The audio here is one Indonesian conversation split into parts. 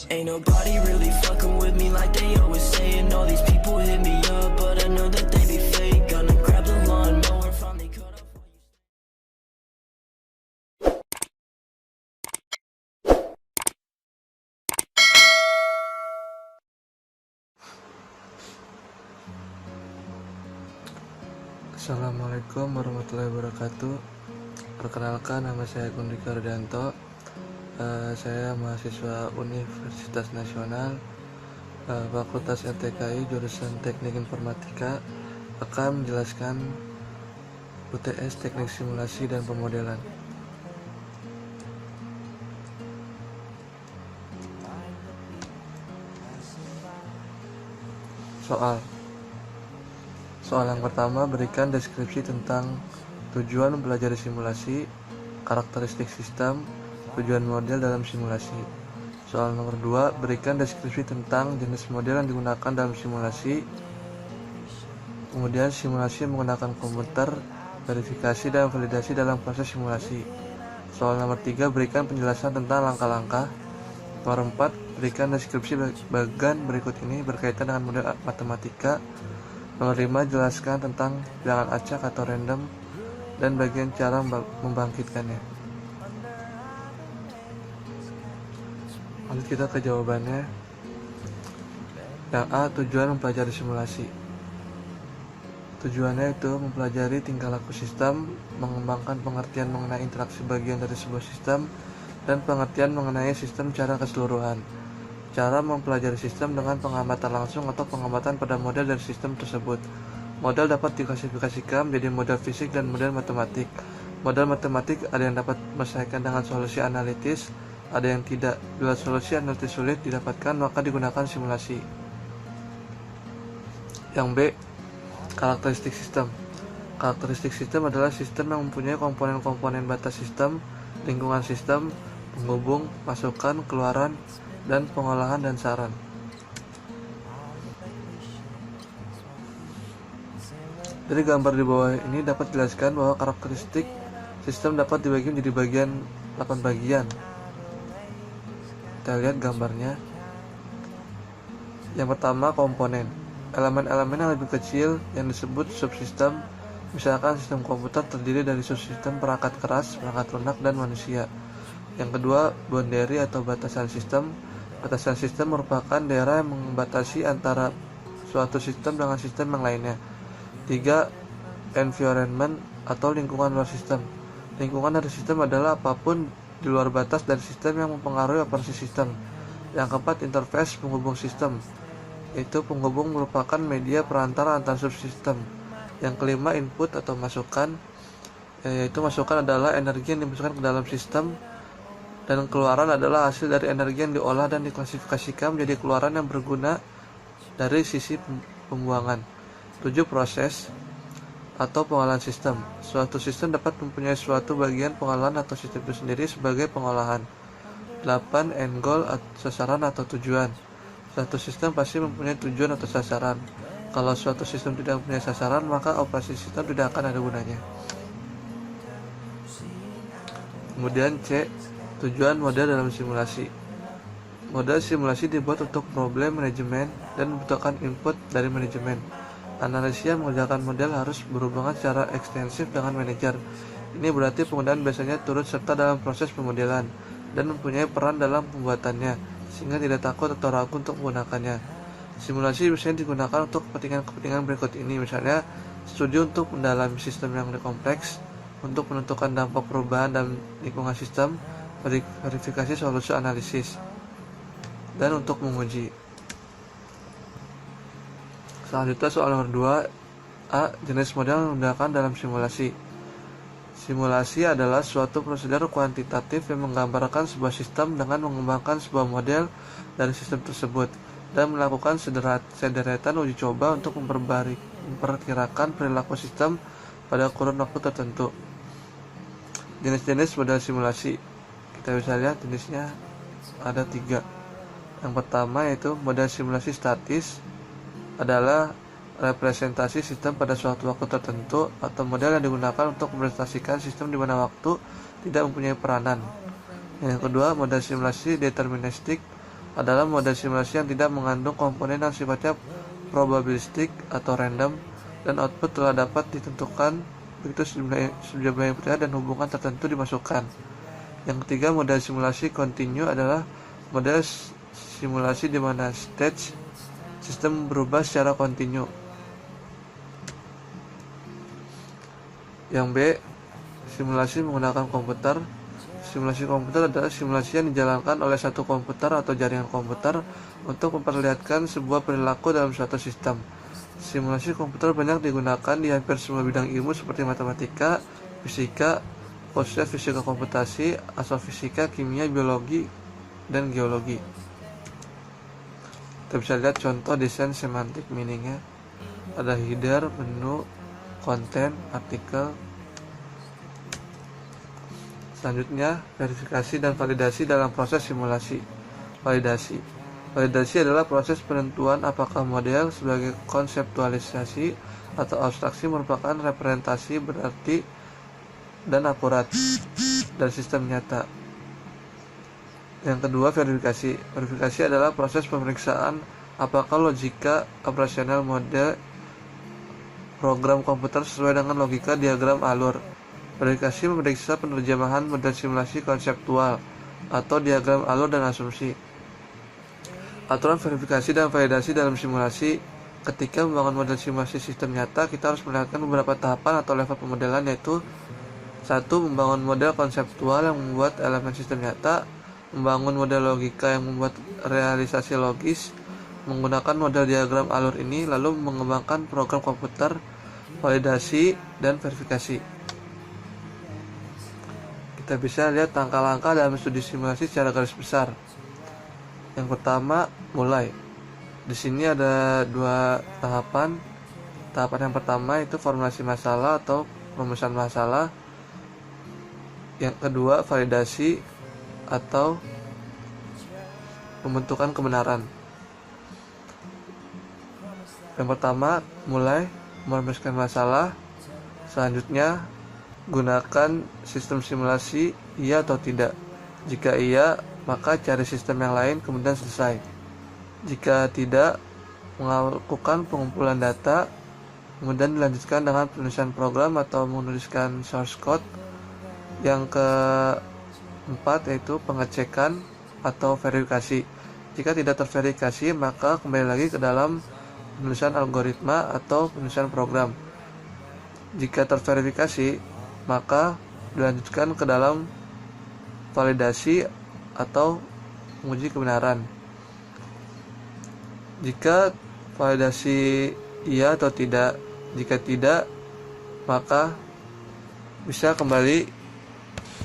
Ain't nobody really fucking with me like they always saying. All these people hit me up, but I know that they be fake. Gonna grab the lawnmower, finally cut off. Assalamualaikum warahmatullahi wabarakatuh. Perkenalkan, nama saya Gundika Rudanto. Saya mahasiswa Universitas Nasional, Fakultas RTKI, jurusan Teknik Informatika, akan menjelaskan UTS Teknik Simulasi dan Pemodelan. Soal yang pertama, berikan deskripsi tentang tujuan mempelajari simulasi, karakteristik sistem, tujuan model dalam simulasi. Soal nomor 2, berikan deskripsi tentang jenis model yang digunakan dalam simulasi. Kemudian simulasi menggunakan komputer, verifikasi dan validasi dalam proses simulasi. Soal nomor 3, berikan penjelasan tentang langkah-langkah. Nomor 4, berikan deskripsi bagian berikut ini berkaitan dengan model matematika. Nomor 5, jelaskan tentang bilangan acak atau random dan bagian cara membangkitkannya. Lanjut kita ke jawabannya. Yang A, tujuan mempelajari simulasi. Tujuannya itu mempelajari tingkah laku sistem, mengembangkan pengertian mengenai interaksi bagian dari sebuah sistem, dan pengertian mengenai sistem secara keseluruhan. Cara mempelajari sistem dengan pengamatan langsung atau pengamatan pada model dari sistem tersebut. Model dapat diklasifikasikan menjadi model fisik dan model matematik. Model matematik ada yang dapat menyelesaikan dengan solusi analitis, ada yang tidak. Bila solusi analitis sulit didapatkan, maka digunakan simulasi. Yang B, karakteristik sistem. Karakteristik sistem adalah sistem yang mempunyai komponen-komponen batas sistem, lingkungan sistem, penghubung, masukan, keluaran, dan pengolahan dan saran. Dari gambar di bawah ini dapat dijelaskan bahwa karakteristik sistem dapat dibagi menjadi 8 bagian. Kita lihat gambarnya. Yang pertama, komponen. Elemen-elemen yang lebih kecil yang disebut subsistem. Misalkan sistem komputer terdiri dari subsistem perangkat keras, perangkat lunak, dan manusia. Yang kedua, boundary atau batasan sistem. Batasan sistem merupakan daerah yang membatasi antara suatu sistem dengan sistem yang lainnya. 3. Environment atau lingkungan luar sistem. Lingkungan dari sistem adalah apapun di luar batas dari sistem yang mempengaruhi operasi sistem. Yang keempat, interface penghubung sistem. Itu penghubung merupakan media perantara antar subsistem. Yang kelima, input atau masukan. Yaitu masukan adalah energi yang dimasukkan ke dalam sistem, dan keluaran adalah hasil dari energi yang diolah dan diklasifikasikan menjadi keluaran yang berguna dari sisi pembuangan. 7. Proses atau pengolahan sistem. Suatu sistem dapat mempunyai suatu bagian pengolahan atau sistem itu sendiri sebagai pengolahan. 8. End goal, sasaran atau tujuan. Suatu sistem pasti mempunyai tujuan atau sasaran. Kalau suatu sistem tidak mempunyai sasaran, maka operasi sistem tidak akan ada gunanya. Kemudian C, tujuan model dalam simulasi. Model simulasi dibuat untuk problem manajemen dan membutuhkan input dari manajemen. Analisa mengerjakan model harus berhubungan secara ekstensif dengan manajer. Ini berarti penggunaan biasanya turut serta dalam proses pemodelan dan mempunyai peran dalam pembuatannya, sehingga tidak takut atau ragu untuk menggunakannya. Simulasi biasanya digunakan untuk kepentingan berikut ini, misalnya studi untuk mendalami sistem yang kompleks, untuk menentukan dampak perubahan dalam lingkungan sistem, verifikasi solusi analisis, dan untuk menguji. Selanjutnya soal nomor 2, A. Jenis model yang digunakan dalam simulasi. Simulasi adalah suatu prosedur kuantitatif yang menggambarkan sebuah sistem dengan mengembangkan sebuah model dari sistem tersebut dan melakukan sederetan uji coba untuk memperkirakan perilaku sistem pada kurun waktu tertentu. Jenis-jenis model simulasi. Kita bisa lihat jenisnya ada 3. Yang pertama yaitu model simulasi statis, adalah representasi sistem pada suatu waktu tertentu atau model yang digunakan untuk merepresentasikan sistem di mana waktu tidak mempunyai peranan. Yang kedua, model simulasi deterministik adalah model simulasi yang tidak mengandung komponen yang sifatnya probabilistik atau random, dan output telah dapat ditentukan begitu sejumlah inputnya dan hubungan tertentu dimasukkan. Yang ketiga, model simulasi kontinu adalah model simulasi di mana stage sistem berubah secara kontinu. Yang B, simulasi menggunakan komputer. Simulasi komputer adalah simulasi yang dijalankan oleh satu komputer atau jaringan komputer untuk memperlihatkan sebuah perilaku dalam suatu sistem. Simulasi komputer banyak digunakan di hampir semua bidang ilmu seperti matematika, fisika, khususnya fisika komputasi, astrofisika, kimia, biologi, dan geologi. Kita bisa lihat contoh desain semantik meaningnya. Ada header, menu, konten, artikel. Selanjutnya, verifikasi dan validasi dalam proses simulasi. Validasi adalah proses penentuan apakah model sebagai konseptualisasi atau abstraksi merupakan representasi berarti dan akurat dan sistem nyata. Yang kedua, verifikasi. Verifikasi adalah proses pemeriksaan apakah logika operasional model program komputer sesuai dengan logika diagram alur. Verifikasi memeriksa penerjemahan model simulasi konseptual atau diagram alur dan asumsi. Aturan verifikasi dan validasi dalam simulasi. Ketika membangun model simulasi sistem nyata, kita harus melewatkan beberapa tahapan atau level pemodelan, yaitu 1. Membangun model konseptual yang membuat elemen sistem nyata, membangun model logika yang membuat realisasi logis, menggunakan model diagram alur ini, lalu mengembangkan program komputer, validasi, dan verifikasi. Kita bisa lihat langkah-langkah dalam studi simulasi secara garis besar. Yang pertama, mulai. Di sini ada 2 tahapan. Tahapan yang pertama itu formulasi masalah atau perumusan masalah. Yang kedua, validasi atau pembentukan kebenaran. Yang pertama, mulai merumuskan masalah. Selanjutnya, gunakan sistem simulasi, iya atau tidak. Jika iya, maka cari sistem yang lain kemudian selesai. Jika tidak, melakukan pengumpulan data, kemudian dilanjutkan dengan penulisan program atau menuliskan source code. Yang keempat yaitu pengecekan atau verifikasi. Jika tidak terverifikasi, maka kembali lagi ke dalam penulisan algoritma atau penulisan program. Jika terverifikasi, maka dilanjutkan ke dalam validasi atau menguji kebenaran. Jika validasi iya atau tidak, jika tidak, maka bisa kembali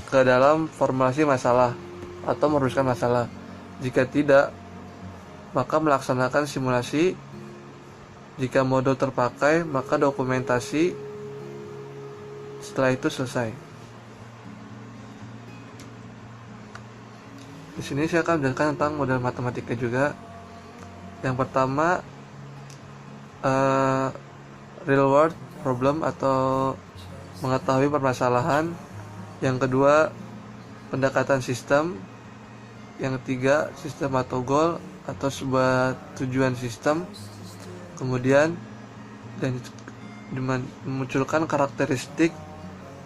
ke dalam formulasi masalah atau merumuskan masalah. Jika tidak, maka melaksanakan simulasi. Jika modul terpakai, maka dokumentasi. Setelah itu selesai. Di sini saya akan menjelaskan tentang model matematika juga. Yang pertama, real world problem atau mengetahui permasalahan. Yang kedua, pendekatan sistem. Yang ketiga, sistem atau goal atau sebuah tujuan sistem. Kemudian memunculkan karakteristik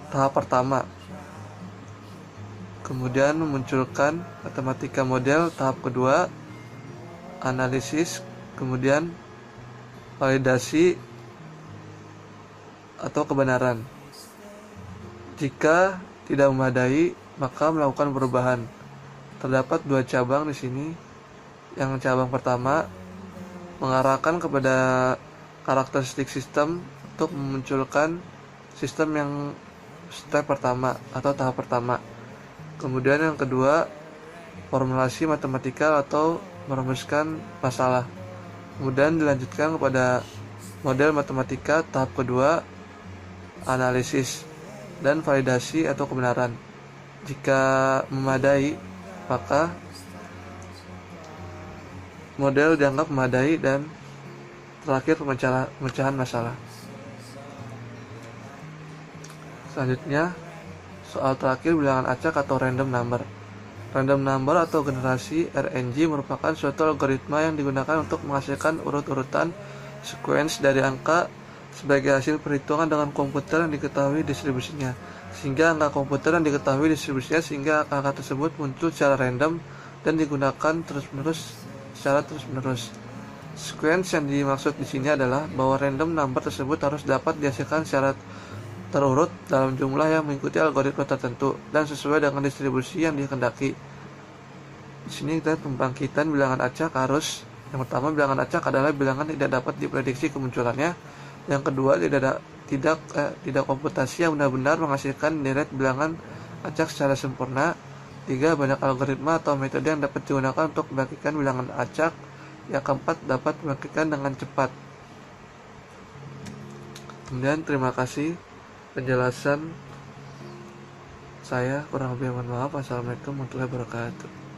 tahap pertama. Kemudian memunculkan matematika model tahap kedua, analisis, kemudian validasi atau kebenaran. Jika tidak memadai, maka melakukan perubahan. Terdapat 2 cabang di sini. Yang cabang pertama mengarahkan kepada karakteristik sistem untuk memunculkan sistem yang step pertama atau tahap pertama. Kemudian yang kedua, formulasi matematikal atau merumuskan masalah. Kemudian dilanjutkan kepada model matematika tahap kedua, analisis dan validasi atau kebenaran. Jika memadai, maka model dianggap memadai, dan terakhir pemecahan masalah. Selanjutnya, soal terakhir bilangan acak atau random number. Random number atau generasi RNG merupakan suatu algoritma yang digunakan untuk menghasilkan urut-urutan sequence dari angka sebagai hasil perhitungan dengan komputer yang diketahui distribusinya, sehingga angka komputer yang diketahui distribusinya sehingga angka tersebut muncul secara random dan digunakan secara terus-menerus. Sequence yang dimaksud di sini adalah bahwa random number tersebut harus dapat dihasilkan secara terurut dalam jumlah yang mengikuti algoritma tertentu dan sesuai dengan distribusi yang dikehendaki. Di sini kita pembangkitan bilangan acak harus, yang pertama, bilangan acak adalah bilangan tidak dapat diprediksi kemunculannya. Yang kedua, tidak komputasi yang benar-benar menghasilkan deret bilangan acak secara sempurna. 3. Banyak algoritma atau metode yang dapat digunakan untuk membangkitkan bilangan acak. Yang keempat, dapat membangkitkan dengan cepat. Kemudian terima kasih penjelasan saya, kurang lebih mohon maaf. Assalamualaikum warahmatullahi wabarakatuh.